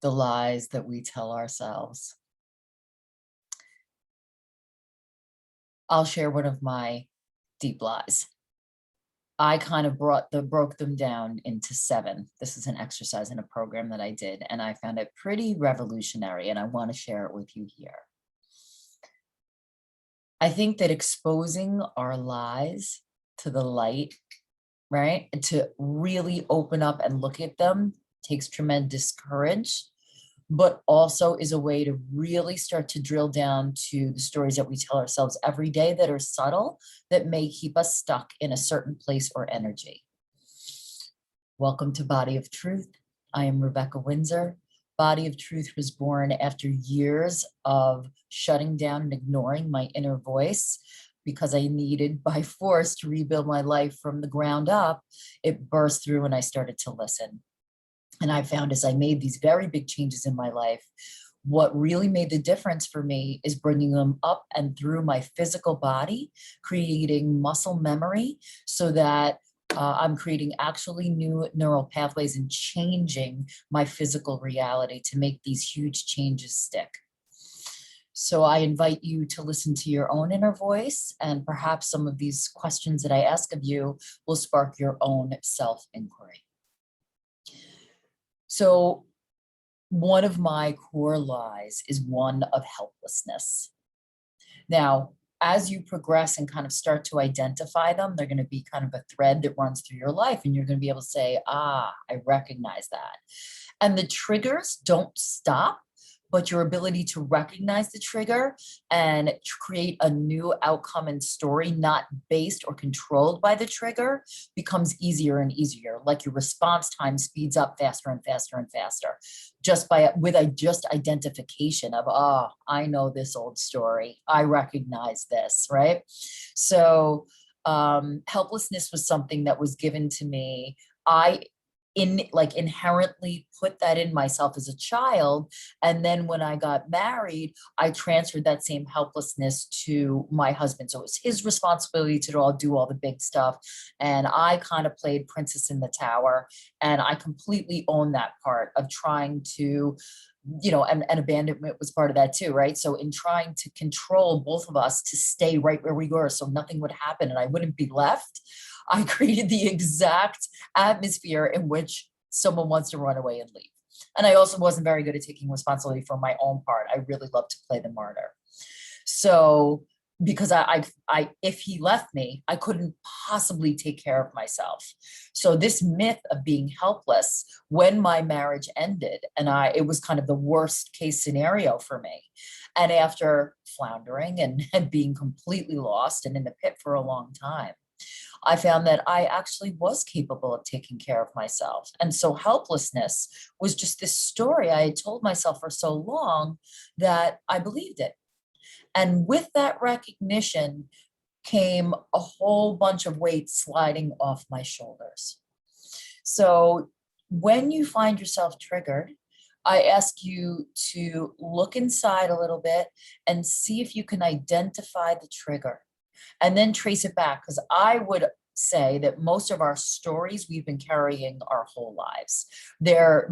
the lies that we tell ourselves. I'll share one of my deep lies. I kind of broke them down into 7. This is an exercise in a program that I did, and I found it pretty revolutionary, and I want to share it with you here. I think that exposing our lies to the light, right, to really open up and look at them takes tremendous courage, but also is a way to really start to drill down to the stories that we tell ourselves every day that are subtle, that may keep us stuck in a certain place or energy. Welcome to Body of Truth. I am Rebecca Windsor. Body of Truth was born after years of shutting down and ignoring my inner voice because I needed by force to rebuild my life from the ground up. It burst through and I started to listen. And I found as I made these very big changes in my life, what really made the difference for me is bringing them up and through my physical body, creating muscle memory so that I'm creating actually new neural pathways and changing my physical reality to make these huge changes stick. So I invite you to listen to your own inner voice, and perhaps some of these questions that I ask of you will spark your own self-inquiry. So one of my core lies is one of helplessness. Now, as you progress and kind of start to identify them, they're going to be kind of a thread that runs through your life, and you're going to be able to say, ah, I recognize that. And the triggers don't stop, but your ability to recognize the trigger and create a new outcome and story not based or controlled by the trigger becomes easier and easier. Like your response time speeds up faster and faster and faster, just with identification of, oh, I know this old story. I recognize this, right? So helplessness was something that was given to me. I inherently put that in myself as a child. And then when I got married, I transferred that same helplessness to my husband. So it was his responsibility to do all the big stuff. And I kind of played princess in the tower. And I completely owned that part of trying to, and abandonment was part of that too, right? So in trying to control both of us to stay right where we were so nothing would happen and I wouldn't be left, I created the exact atmosphere in which someone wants to run away and leave. And I also wasn't very good at taking responsibility for my own part. I really love to play the martyr. So because if he left me, I couldn't possibly take care of myself. So this myth of being helpless when my marriage ended, and it was kind of the worst case scenario for me. And after floundering and being completely lost and in the pit for a long time, I found that I actually was capable of taking care of myself. And so helplessness was just this story I had told myself for so long that I believed it. And with that recognition came a whole bunch of weight sliding off my shoulders. So when you find yourself triggered, I ask you to look inside a little bit and see if you can identify the trigger and then trace it back. Because I would say that most of our stories we've been carrying our whole lives. They're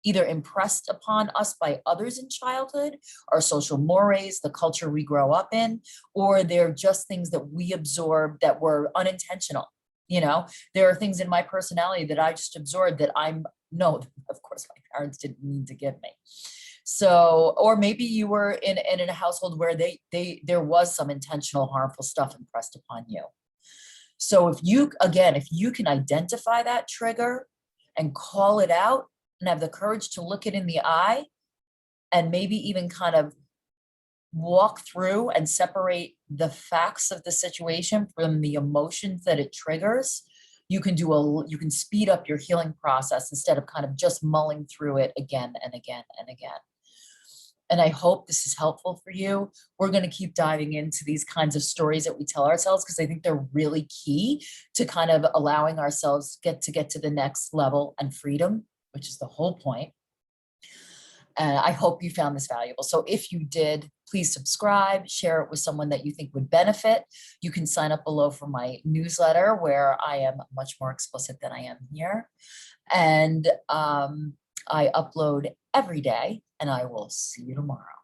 either impressed upon us by others in childhood, our social mores, the culture we grow up in, or they're just things that we absorb that were unintentional. There are things in my personality that I just absorbed that of course my parents didn't mean to give me. So, or maybe you were in a household where there was some intentional harmful stuff impressed upon you. So if you can identify that trigger and call it out and have the courage to look it in the eye and maybe even kind of walk through and separate the facts of the situation from the emotions that it triggers, you can speed up your healing process instead of kind of just mulling through it again and again and again. And I hope this is helpful for you. We're going to keep diving into these kinds of stories that we tell ourselves because I think they're really key to kind of allowing ourselves get to the next level and freedom, which is the whole point. And I hope you found this valuable. So if you did, please subscribe, share it with someone that you think would benefit. You can sign up below for my newsletter where I am much more explicit than I am here. And I upload every day, and I will see you tomorrow.